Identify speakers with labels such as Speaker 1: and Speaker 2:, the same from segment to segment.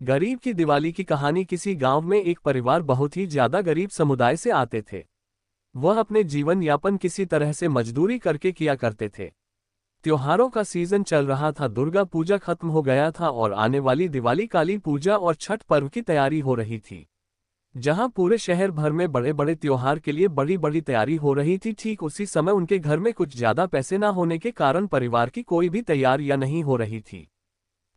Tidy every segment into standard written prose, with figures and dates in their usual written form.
Speaker 1: गरीब की दिवाली की कहानी। किसी गांव में एक परिवार बहुत ही ज्यादा गरीब समुदाय से आते थे। वह अपने जीवन यापन किसी तरह से मजदूरी करके किया करते थे। त्योहारों का सीजन चल रहा था, दुर्गा पूजा खत्म हो गया था और आने वाली दिवाली, काली पूजा और छठ पर्व की तैयारी हो रही थी। जहां पूरे शहर भर में बड़े बड़े त्योहार के लिए बड़ी बड़ी तैयारी हो रही थी, ठीक उसी समय उनके घर में कुछ ज्यादा पैसे न होने के कारण परिवार की कोई भी तैयारियां नहीं हो रही थी।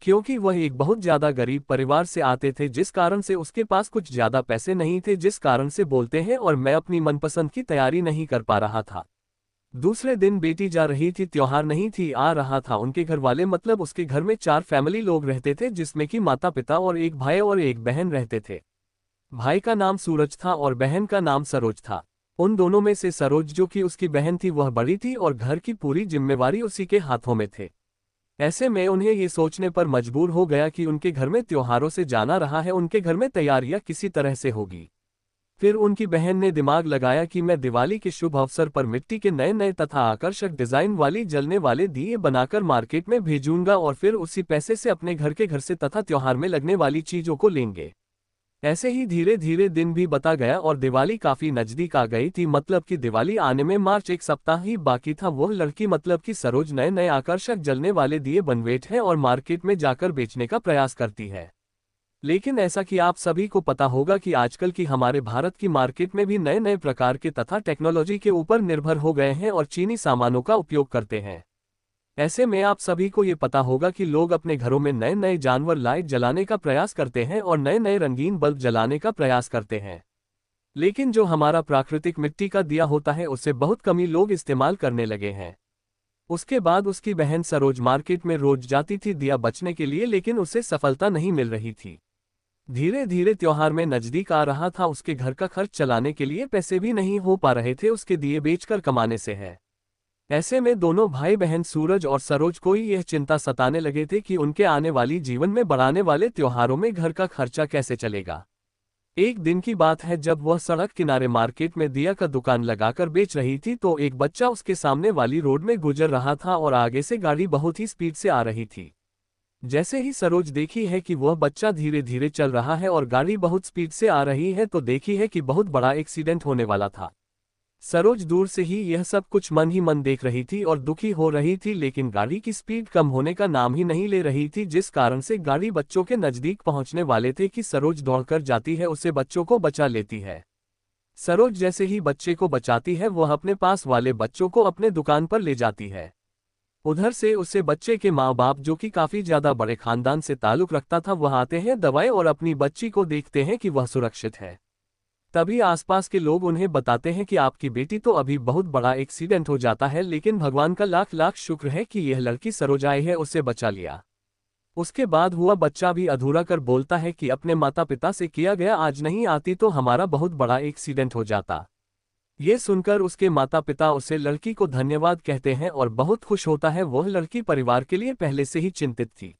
Speaker 1: क्योंकि वह एक बहुत ज्यादा गरीब परिवार से आते थे, जिस कारण से उसके पास कुछ ज्यादा पैसे नहीं थे, जिस कारण से बोलते हैं और मैं अपनी मनपसंद की तैयारी नहीं कर पा रहा था। दूसरे दिन बेटी जा रही थी, त्योहार नहीं थी आ रहा था। उनके घर वाले मतलब उसके घर में 4 फैमिली लोग रहते थे, जिसमें कि माता पिता और एक भाई और एक बहन रहते थे। भाई का नाम सूरज था और बहन का नाम सरोज था। उन दोनों में से सरोज, जो कि उसकी बहन थी, वह बड़ी थी और घर की पूरी जिम्मेवारी उसी के हाथों में थे। ऐसे में उन्हें ये सोचने पर मजबूर हो गया कि उनके घर में त्योहारों से जाना रहा है, उनके घर में तैयारियां किसी तरह से होगी। फिर उनकी बहन ने दिमाग लगाया कि मैं दिवाली के शुभ अवसर पर मिट्टी के नए नए तथा आकर्षक डिजाइन वाली जलने वाले दिए बनाकर मार्केट में भेजूंगा और फिर उसी पैसे से अपने घर से तथा त्योहार में लगने वाली चीजों को लेंगे। ऐसे ही धीरे धीरे दिन भी बता गया और दिवाली काफी नजदीक आ गई थी। मतलब कि दिवाली आने में मार्च एक सप्ताह ही बाकी था। वह लड़की मतलब कि सरोज नए नए आकर्षक जलने वाले दिए बनवेट है और मार्केट में जाकर बेचने का प्रयास करती है। लेकिन ऐसा कि आप सभी को पता होगा कि आजकल की हमारे भारत की मार्केट में भी नए नए प्रकार के तथा टेक्नोलॉजी के ऊपर निर्भर हो गए हैं और चीनी सामानों का उपयोग करते हैं। ऐसे में आप सभी को ये पता होगा कि लोग अपने घरों में नए नए जानवर लाइट जलाने का प्रयास करते हैं और नए नए रंगीन बल्ब जलाने का प्रयास करते हैं। लेकिन जो हमारा प्राकृतिक मिट्टी का दिया होता है, उसे बहुत कम ही लोग इस्तेमाल करने लगे हैं। उसके बाद उसकी बहन सरोज मार्केट में रोज जाती थी दिया बचने के लिए, लेकिन उसे सफलता नहीं मिल रही थी। धीरे धीरे त्योहार में नजदीक आ रहा था, उसके घर का खर्च चलाने के लिए पैसे भी नहीं हो पा रहे थे, उसके दिए बेचकर कमाने से है। ऐसे में दोनों भाई बहन सूरज और सरोज को यह चिंता सताने लगे थे कि उनके आने वाली जीवन में बढ़ाने वाले त्योहारों में घर का खर्चा कैसे चलेगा। एक दिन की बात है, जब वह सड़क किनारे मार्केट में दिया का दुकान लगाकर बेच रही थी तो एक बच्चा उसके सामने वाली रोड में गुजर रहा था और आगे से गाड़ी बहुत ही स्पीड से आ रही थी। जैसे ही सरोज देखी है कि वह बच्चा धीरे धीरे चल रहा है और गाड़ी बहुत स्पीड से आ रही है, तो देखी है कि बहुत बड़ा एक्सीडेंट होने वाला था। सरोज दूर से ही यह सब कुछ मन ही मन देख रही थी और दुखी हो रही थी, लेकिन गाड़ी की स्पीड कम होने का नाम ही नहीं ले रही थी, जिस कारण से गाड़ी बच्चों के नजदीक पहुंचने वाले थे कि सरोज दौड़कर जाती है, उसे बच्चों को बचा लेती है। सरोज जैसे ही बच्चे को बचाती है, वह अपने पास वाले बच्चों को अपने दुकान पर ले जाती है। उधर से उसे बच्चे के माँ बाप, जो कि काफी ज्यादा बड़े खानदान से ताल्लुक रखता था, वह आते हैं दवाएं और अपनी बच्ची को देखते हैं कि वह सुरक्षित है। तभी आसपास के लोग उन्हें बताते हैं कि आपकी बेटी तो अभी बहुत बड़ा एक्सीडेंट हो जाता है, लेकिन भगवान का लाख लाख शुक्र है कि यह लड़की सरोज आई है, उसे बचा लिया। उसके बाद हुआ बच्चा भी अधूरा कर बोलता है कि अपने माता पिता से किया गया आज नहीं आती तो हमारा बहुत बड़ा एक्सीडेंट हो जाता। ये सुनकर उसके माता पिता उसे लड़की को धन्यवाद कहते हैं और बहुत खुश होता है। वह लड़की परिवार के लिए पहले से ही चिंतित थी।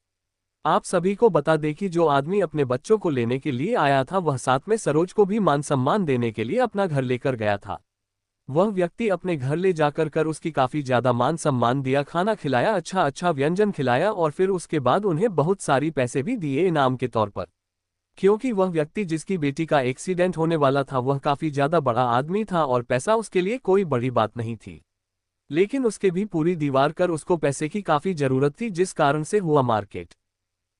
Speaker 1: आप सभी को बता दें कि जो आदमी अपने बच्चों को लेने के लिए आया था, वह साथ में सरोज को भी मान सम्मान देने के लिए अपना घर लेकर गया था। वह व्यक्ति अपने घर ले जाकर कर उसकी काफी ज्यादा मान सम्मान दिया, खाना खिलाया, अच्छा अच्छा व्यंजन खिलाया और फिर उसके बाद उन्हें बहुत सारी पैसे भी दिए इनाम के तौर पर। क्योंकि वह व्यक्ति जिसकी बेटी का एक्सीडेंट होने वाला था, वह काफी ज्यादा बड़ा आदमी था और पैसा उसके लिए कोई बड़ी बात नहीं थी। लेकिन उसके भी पूरी दीवार कर उसको पैसे की काफी जरूरत थी, जिस कारण से हुआ मार्केट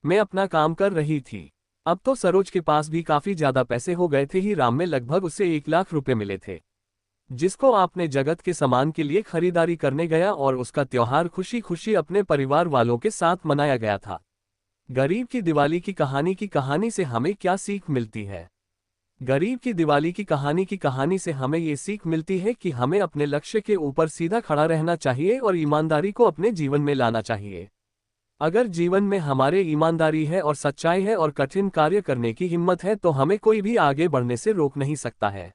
Speaker 1: में अपना काम कर रही थी। अब तो सरोज के पास भी काफी ज्यादा पैसे हो गए थे। ही राम में लगभग उसे 1 लाख रुपए मिले थे, जिसको आपने जगत के सामान के लिए खरीदारी करने गया और उसका त्योहार खुशी खुशी अपने परिवार वालों के साथ मनाया गया था। गरीब की दिवाली की कहानी से हमें क्या सीख मिलती है? गरीब की दिवाली की कहानी से हमें ये सीख मिलती है कि हमें अपने लक्ष्य के ऊपर सीधा खड़ा रहना चाहिए और ईमानदारी को अपने जीवन में लाना चाहिए। अगर जीवन में हमारे ईमानदारी है और सच्चाई है और कठिन कार्य करने की हिम्मत है, तो हमें कोई भी आगे बढ़ने से रोक नहीं सकता है।